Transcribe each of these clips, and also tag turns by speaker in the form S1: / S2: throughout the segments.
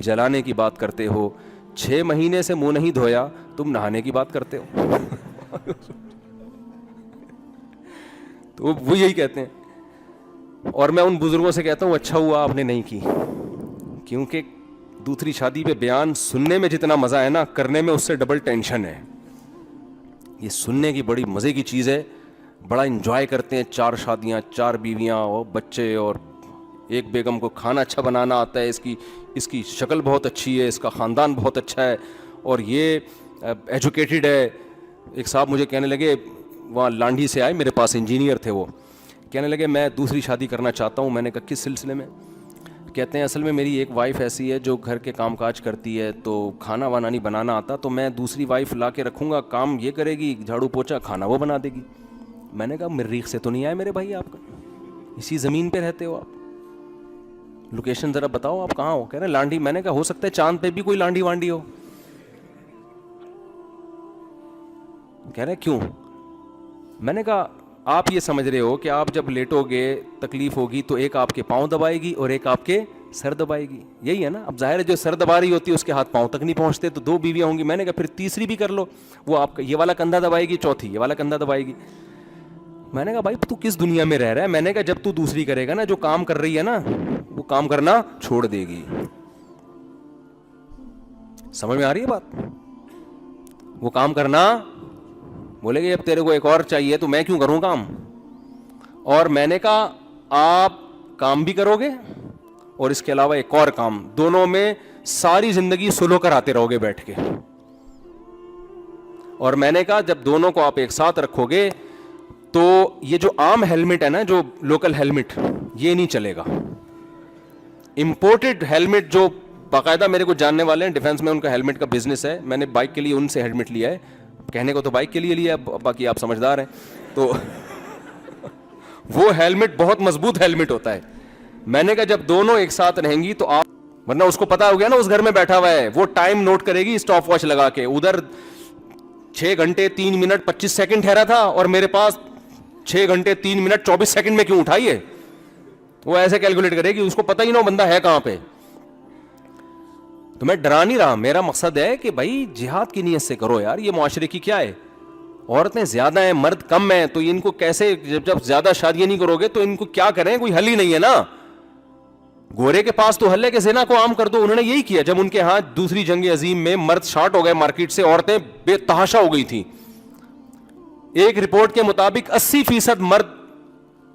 S1: جلانے کی بات کرتے ہو, 6 مہینے سے منہ نہیں دھویا, تم نہانے کی بات کرتے ہو. تو وہ یہی کہتے ہیں. اور میں ان بزرگوں سے کہتا ہوں اچھا ہوا آپ نے نہیں کی, کیونکہ دوسری شادی پہ بیان سننے میں جتنا مزہ ہے نا, کرنے میں اس سے ڈبل ٹینشن ہے. یہ سننے کی بڑی مزے کی چیز ہے, بڑا انجوائے کرتے ہیں. 4 شادیاں, 4 بیویاں اور بچے, اور ایک بیگم کو کھانا اچھا بنانا آتا ہے, اس کی شکل بہت اچھی ہے, اس کا خاندان بہت اچھا ہے, اور یہ ایجوکیٹڈ ہے. ایک صاحب مجھے کہنے لگے, وہاں لانڈھی سے آئے میرے پاس, انجینئر تھے وہ, کہنے لگے میں دوسری شادی کرنا چاہتا ہوں. میں نے کہا کس سلسلے میں؟ کہتے ہیں اصل میں میری ایک وائف ایسی ہے جو گھر کے کام کاج کرتی ہے, تو کھانا وانا نہیں بنانا آتا, تو میں دوسری وائف لا کے رکھوں گا, کام یہ کرے گی, جھاڑو پوچھا, کھانا وہ بنا دے گی. میں نے کہا مریخ سے تو نہیں آئے میرے بھائی آپ کا, اسی زمین پہ رہتے ہو آپ, لوکیشن ذرا بتاؤ آپ کہاں ہو. کہہ رہے ہیں لانڈھی. میں نے کہا ہو سکتا ہے چاند پہ بھی کوئی لانڈھی وانڈی ہو. کہہ رہے کیوں؟ میں نے کہا آپ یہ سمجھ رہے ہو کہ آپ جب لیٹو گے تکلیف ہوگی تو ایک آپ کے پاؤں دبائے گی اور ایک آپ کے سر دبائے گی, یہی ہے نا. اب ظاہر ہے جو سر دبا رہی ہوتی ہے اس کے ہاتھ پاؤں تک نہیں پہنچتے, تو 2 بیویاں ہوں گی. میں نے کہا پھر تیسری بھی کر لو, وہ آپ کا یہ والا کندھا دبائے گی, چوتھی یہ والا کندھا دبائے گی. میں نے کہا بھائی تو کس دنیا میں رہ رہا ہے؟ میں نے کہا جب تو دوسری کرے گا نا, جو کام کر رہی ہے نا وہ کام کرنا چھوڑ دے گی. سمجھ میں آ رہی ہے بات؟ وہ کام کرنا, بولے گی اب تیرے کو ایک اور چاہیے تو میں کیوں کروں کام. اور میں نے کہا آپ کام بھی کرو گے اور اس کے علاوہ ایک اور کام, دونوں میں ساری زندگی سلو کراتے رہو گے بیٹھ کے. اور میں نے کہا جب دونوں کو آپ ایک ساتھ رکھو گے تو یہ جو عام ہیلمٹ ہے نا, جو لوکل ہیلمٹ, یہ نہیں چلے گا. امپورٹڈ ہیلمٹ جو باقاعدہ میرے کو جاننے والے ہیں ڈیفینس میں, ان کا ہیلمٹ کا بزنس ہے, میں نے بائک کے لیے ان سے ہیلمٹ لیا ہے. کہنے کو تو بائک کے لیے لیا, باقی آپ سمجھدار ہیں. تو وہ ہیلمٹ بہت مضبوط ہیلمٹ ہوتا ہے. میں نے کہا جب دونوں ایک ساتھ رہیں گی تو آپ, ورنہ اس کو پتا ہو گیا نا اس گھر میں بیٹھا ہوا ہے, وہ ٹائم نوٹ کرے گی اسٹاپ واچ لگا کے, ادھر 6 گھنٹے 3 منٹ 25 سیکنڈ ٹھہرا تھا اور میرے پاس 6 گھنٹے 3 منٹ 24 سیکنڈ میں کیوں اٹھائی ہے. وہ ایسے کیلکولیٹ کرے گی, اس کو پتہ ہی نہ بندہ ہے کہاں پہ. تو میں ڈرا نہیں رہا, میرا مقصد ہے کہ بھائی جہاد کی نیت سے کرو یار. یہ معاشرے کی کیا ہے, عورتیں زیادہ ہیں مرد کم ہیں, تو ان کو کیسے, جب زیادہ شادیاں نہیں کرو گے تو ان کو کیا کریں, کوئی حل ہی نہیں ہے نا. گورے کے پاس تو حل ہے کہ زنا کو عام کر دو. انہوں نے یہی کیا جب ان کے ہاں دوسری جنگ عظیم میں مرد شارٹ ہو گئے مارکیٹ سے, عورتیں بے تحاشا ہو گئی تھیں. ایک رپورٹ کے مطابق 80% مرد,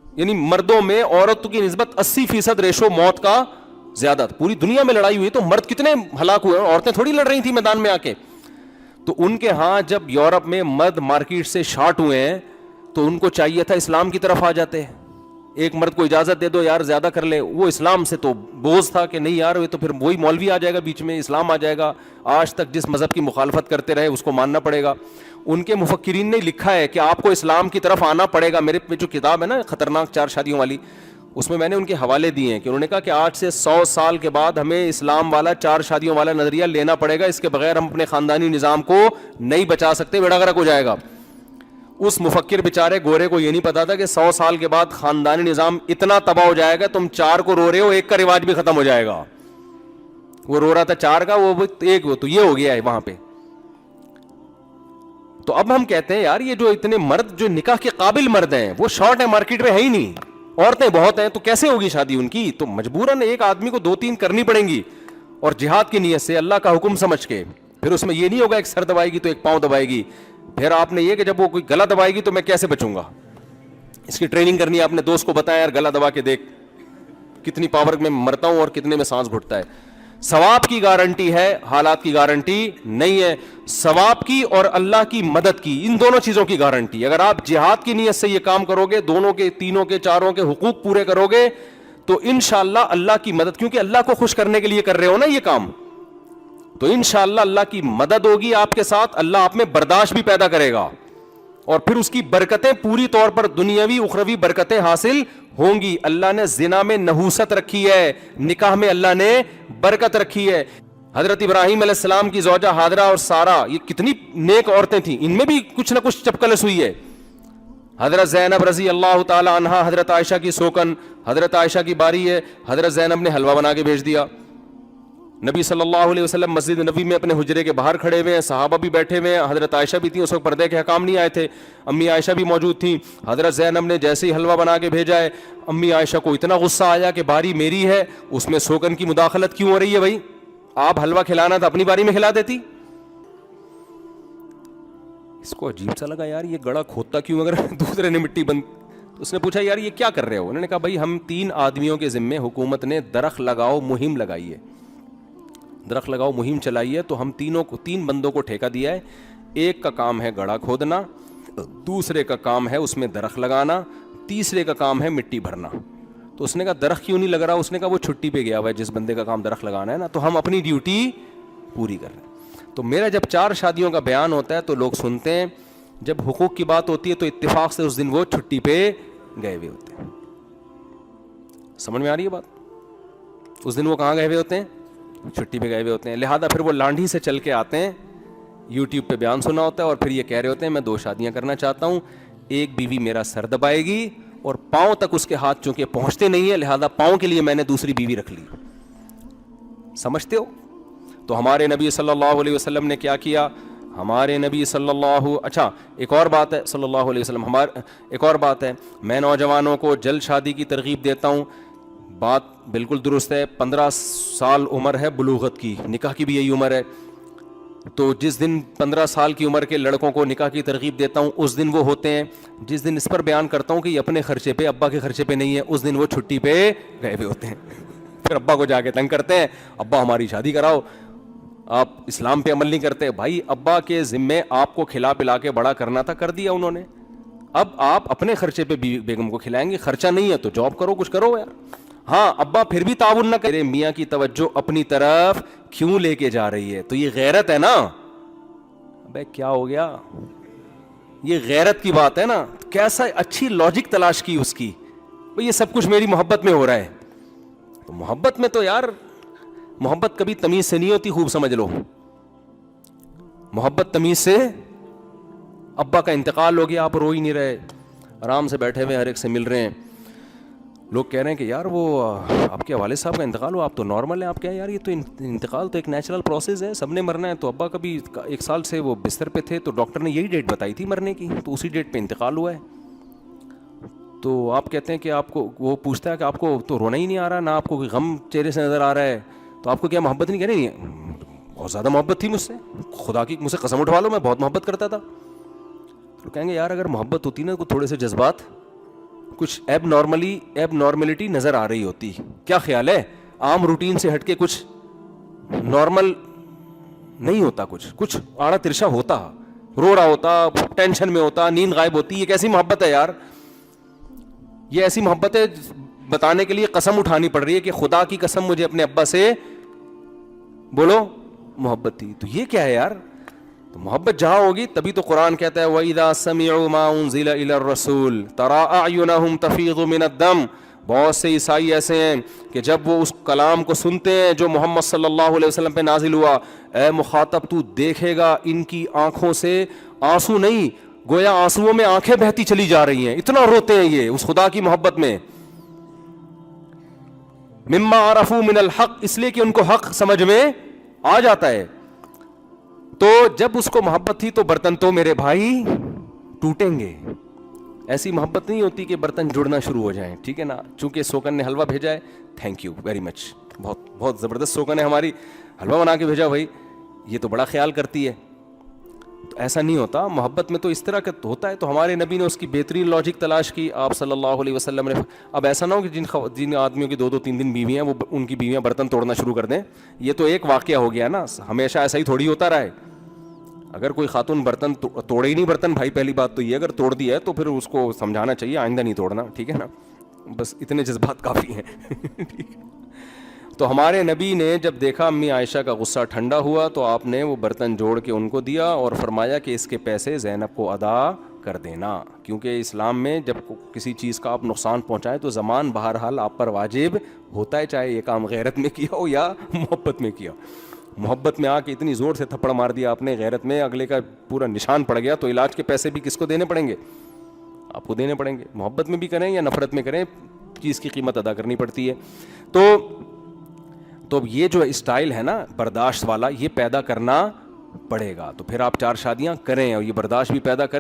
S1: یعنی مردوں میں عورتوں کی نسبت 80% ریشو موت کا زیادہ. پوری دنیا میں لڑائی ہوئی تو مرد کتنے ہلاک ہوئے, عورتیں تھوڑی لڑ رہی تھیں میدان میں آ کے. تو ان کے ہاں جب یورپ میں مرد مارکیٹ سے شارٹ ہوئے ہیں تو ان کو چاہیے تھا اسلام کی طرف آ جاتے. ایک مرد کو اجازت دے دو یار زیادہ کر لے, وہ اسلام سے تو بوجھ تھا کہ نہیں یار, تو پھر وہی مولوی آ جائے گا بیچ میں, اسلام آ جائے گا. آج تک جس مذہب کی مخالفت کرتے رہے اس کو ماننا پڑے گا. ان کے مفکرین نے لکھا ہے کہ آپ کو اسلام کی طرف آنا پڑے گا. میرے پہ جو کتاب ہے نا خطرناک 4 شادیوں والی, اس میں نے ان کے حوالے دیے ہیں کہ انہوں نے کہا کہ آج سے 100 سال کے بعد ہمیں اسلام والا 4 شادیوں والا نظریہ لینا پڑے گا, اس کے بغیر ہم اپنے خاندانی نظام کو نہیں بچا سکتے, بیڑا غرق ہو جائے گا. اس مفکر بیچارے گورے کو یہ نہیں پتا تھا کہ 100 سال کے بعد خاندانی نظام اتنا تباہ ہو جائے گا, تم 4 کو رو رہے ہو, ایک کا رواج بھی ختم ہو جائے گا. وہ رو رہا تھا 4 کا, وہ ایک, وہ تو یہ ہو گیا ہے وہاں پہ. تو اب ہم کہتے ہیں یار یہ جو اتنے مرد جو نکاح کے قابل مرد ہیں وہ شارٹ ہیں, مارکیٹ میں ہے ہی نہیں, عورتیں بہت ہیں, تو کیسے ہوگی شادی ان کی؟ تو مجبوراً ایک آدمی کو 2-3 کرنی پڑیں گی, اور جہاد کی نیت سے اللہ کا حکم سمجھ کے. پھر اس میں یہ نہیں ہوگا ایک سر دبائے گی تو ایک پاؤں دبائے گی. پھر آپ نے یہ کہ جب وہ کوئی گلا دبائے گی تو میں کیسے بچوں گا, اس کی ٹریننگ کرنی ہے. آپ نے دوست کو بتایا یار گلا دبا کے دیکھ کتنی پاور میں مرتا ہوں اور کتنے میں سانس گھٹتا ہے. ثواب کی گارنٹی ہے, حالات کی گارنٹی نہیں ہے. ثواب کی اور اللہ کی مدد کی, ان دونوں چیزوں کی گارنٹی. اگر آپ جہاد کی نیت سے یہ کام کرو گے, دونوں کے, تینوں کے, چاروں کے حقوق پورے کرو گے, تو انشاءاللہ اللہ کی مدد, کیونکہ اللہ کو خوش کرنے کے لیے کر رہے ہو نا یہ کام, تو انشاءاللہ اللہ کی مدد ہوگی آپ کے ساتھ. اللہ آپ میں برداشت بھی پیدا کرے گا, اور پھر اس کی برکتیں پوری طور پر دنیاوی اخروی برکتیں حاصل ہوں گی. اللہ نے زنا میں نحوست رکھی ہے, نکاح میں اللہ نے برکت رکھی ہے. حضرت ابراہیم علیہ السلام کی زوجہ ہاجرہ اور سارہ, یہ کتنی نیک عورتیں تھیں, ان میں بھی کچھ نہ کچھ چپکلس ہوئی ہے. حضرت زینب رضی اللہ تعالی عنہا, حضرت عائشہ کی سوکن, حضرت عائشہ کی باری ہے, حضرت زینب نے حلوہ بنا کے بھیج دیا, نبی صلی اللہ علیہ وسلم مسجد نبی میں اپنے حجرے کے باہر کھڑے ہوئے ہیں, صحابہ بھی بیٹھے ہوئے ہیں, حضرت عائشہ بھی تھیں, اس وقت پردے کے حکام نہیں آئے تھے, امی عائشہ بھی موجود تھیں. حضرت زینب نے جیسے ہی حلوہ بنا کے بھیجا ہے, امی عائشہ کو اتنا غصہ آیا کہ باری میری ہے, اس میں سوکن کی مداخلت کیوں ہو رہی ہے بھائی, آپ حلوہ کھلانا تھا اپنی باری میں کھلا دیتی. اس کو عجیب سا لگا, یار یہ گڑا کھودتا کیوں اگر دوسرے نے مٹی بند. اس نے پوچھا یار یہ کیا کر رہے ہو؟ انہوں نے کہا بھائی ہم 3 آدمیوں کے ذمے حکومت نے درخت لگاؤ مہم لگائی ہے, درخت لگاؤ مہم چلائی ہے, تو ہم تینوں کو 3 بندوں کو ٹھیکہ دیا ہے. ایک کا کام ہے گڑھا کھودنا, دوسرے کا کام ہے اس میں درخت لگانا, تیسرے کا کام ہے مٹی بھرنا. تو اس نے کہا درخت کیوں نہیں لگ رہا؟ اس نے کہا وہ چھٹی پہ گیا ہوا ہے جس بندے کا کام درخت لگانا ہے نا, تو ہم اپنی ڈیوٹی پوری کر رہے ہیں. تو میرا جب 4 شادیوں کا بیان ہوتا ہے تو لوگ سنتے ہیں, جب حقوق کی بات ہوتی ہے تو اتفاق سے اس دن وہ چھٹی پہ گئے ہوئے ہوتے ہیں. سمجھ میں آ رہی ہے بات؟ اس دن وہ کہاں گئے ہوئے ہوتے ہیں؟ چھٹی پہ گئے ہوئے ہوتے ہیں. لہٰذا پھر وہ لانڈھی سے چل کے آتے ہیں, یوٹیوب پہ بیان سنا ہوتا ہے, اور پھر یہ کہہ رہے ہوتے ہیں میں 2 شادیاں کرنا چاہتا ہوں, ایک بیوی میرا سر دبائے گی اور پاؤں تک اس کے ہاتھ چونکہ پہنچتے نہیں ہیں, لہٰذا پاؤں کے لیے میں نے دوسری بیوی رکھ لی. سمجھتے ہو؟ تو ہمارے نبی صلی اللہ علیہ وسلم نے کیا کیا؟ ہمارے نبی صلی اللہ, اچھا ایک اور بات ہے, صلی اللہ علیہ وسلم ایک اور بات ہے, میں نوجوانوں کو جلد شادی کی ترغیب دیتا ہوں. بات بالکل درست ہے, 15 سال عمر ہے بلوغت کی, نکاح کی بھی یہی عمر ہے. تو جس دن 15 سال کی عمر کے لڑکوں کو نکاح کی ترغیب دیتا ہوں اس دن وہ ہوتے ہیں. جس دن اس پر بیان کرتا ہوں کہ یہ اپنے خرچے پہ, ابا کے خرچے پہ نہیں ہے, اس دن وہ چھٹی پہ گئے ہوئے ہوتے ہیں. پھر ابا کو جا کے تنگ کرتے ہیں, ابا ہماری شادی کراؤ, آپ اسلام پہ عمل نہیں کرتے. بھائی ابا کے ذمے آپ کو کھلا پلا کے بڑا کرنا تھا, کر دیا انہوں نے. اب آپ اپنے خرچے پہ بیگم کو کھلائیں گے, خرچہ نہیں ہے تو جاب کرو, کچھ کرو یار. ہاں ابا پھر بھی تعاون نہ کرے, میاں کی توجہ اپنی طرف کیوں لے کے جا رہی ہے؟ تو یہ غیرت ہے نا. ابے کیا ہو گیا, یہ غیرت کی بات ہے نا. کیسا اچھی لاجک تلاش کی اس کی, یہ سب کچھ میری محبت میں ہو رہا ہے. تو محبت میں تو یار, محبت کبھی تمیز سے نہیں ہوتی, خوب سمجھ لو. محبت تمیز سے, ابا کا انتقال ہو گیا, آپ رو ہی نہیں رہے, آرام سے بیٹھے ہوئے ہر ایک سے مل رہے ہیں. لوگ کہہ رہے ہیں کہ یار وہ آپ کے والد صاحب کا انتقال ہوا, آپ تو نارمل ہیں. آپ کیا یار, یہ تو انتقال تو ایک نیچرل پروسیس ہے, سب نے مرنا ہے. تو ابا کبھی 1 سال سے وہ بستر پہ تھے, تو ڈاکٹر نے یہی ڈیٹ بتائی تھی مرنے کی, تو اسی ڈیٹ پہ انتقال ہوا ہے. تو آپ کہتے ہیں کہ آپ کو, وہ پوچھتا ہے کہ آپ کو تو رونا ہی نہیں آ رہا, نہ آپ کو کوئی غم چہرے سے نظر آ رہا ہے, تو آپ کو کیا محبت نہیں؟ کہہ رہے نہیں, بہت زیادہ محبت تھی مجھ سے, خدا کی مجھ سے قسم اٹھوا لو, میں بہت محبت کرتا تھا. تو کہیں گے یار اگر محبت ہوتی نا تو تھوڑے سے جذبات, کچھ ایب نارملٹی نظر آ رہی ہوتی. کیا خیال ہے؟ عام روٹین سے ہٹ کے کچھ نارمل نہیں ہوتا, کچھ آڑا ترشا ہوتا, رو رہا ہوتا, ٹینشن میں ہوتا, نیند غائب ہوتی. یہ کیسی محبت ہے یار؟ یہ ایسی محبت ہے بتانے کے لیے قسم اٹھانی پڑ رہی ہے کہ خدا کی قسم مجھے اپنے ابا سے بولو محبت تھی. تو یہ کیا ہے یار؟ تو محبت جہاں ہوگی تبھی تو قرآن کہتا ہے وَإِذَا سَمِعُوا مَا أُنزِلَ إِلَى الرَّسُولِ تَرَىٰ أَعْيُنَهُمْ تَفِيضُ مِنَ الدَّمْعِ. بہت سے عیسائی ایسے ہیں کہ جب وہ اس کلام کو سنتے ہیں جو محمد صلی اللہ علیہ وسلم پہ نازل ہوا, اے مخاطب تو دیکھے گا ان کی آنکھوں سے آنسو نہیں, گویا آنسوؤں میں آنکھیں بہتی چلی جا رہی ہیں, اتنا روتے ہیں یہ اس خدا کی محبت میں. مما عرفوا من الحق, اس لیے کہ ان کو حق سمجھ میں آ جاتا ہے. تو جب اس کو محبت تھی تو برتن تو میرے بھائی ٹوٹیں گے. ایسی محبت نہیں ہوتی کہ برتن جڑنا شروع ہو جائیں, ٹھیک ہے نا. چونکہ سوکن نے حلوہ بھیجا ہے, تھینک یو ویری مچ, بہت بہت زبردست سوکن ہے ہماری, حلوہ بنا کے بھیجا بھائی, یہ تو بڑا خیال کرتی ہے. تو ایسا نہیں ہوتا, محبت میں تو اس طرح کا ہوتا ہے. تو ہمارے نبی نے اس کی بہترین لاجک تلاش کی, آپ صلی اللہ علیہ وسلم نے. اب ایسا نہ ہو کہ جن آدمیوں کی 2-2 3-3 بیویاں ہیں وہ ان کی بیویاں برتن توڑنا شروع کر دیں. یہ تو ایک واقعہ ہو گیا نا, ہمیشہ ایسا ہی تھوڑی ہوتا رہا ہے. اگر کوئی خاتون برتن توڑے ہی نہیں برتن, بھائی پہلی بات تو یہ, اگر توڑ دی ہے تو پھر اس کو سمجھانا چاہیے آئندہ نہیں توڑنا, ٹھیک ہے نا. بس اتنے جذبات کافی ہیں. تو ہمارے نبی نے جب دیکھا امی عائشہ کا غصہ ٹھنڈا ہوا تو آپ نے وہ برتن جوڑ کے ان کو دیا اور فرمایا کہ اس کے پیسے زینب کو ادا کر دینا, کیونکہ اسلام میں جب کسی چیز کا آپ نقصان پہنچائیں تو زمان بہرحال آپ پر واجب ہوتا ہے, چاہے یہ کام غیرت میں کیا ہو یا محبت میں کیا. محبت میں آ کے اتنی زور سے تھپڑ مار دیا آپ نے, غیرت میں اگلے کا پورا نشان پڑ گیا, تو علاج کے پیسے بھی کس کو دینے پڑیں گے؟ آپ کو دینے پڑیں گے. محبت میں بھی کریں یا نفرت میں کریں, چیز کی قیمت ادا کرنی پڑتی ہے. تو تو اب یہ جو اسٹائل ہے نا برداشت والا, یہ پیدا کرنا پڑے گا. تو پھر آپ 4 شادیاں کریں اور یہ برداشت بھی پیدا کریں.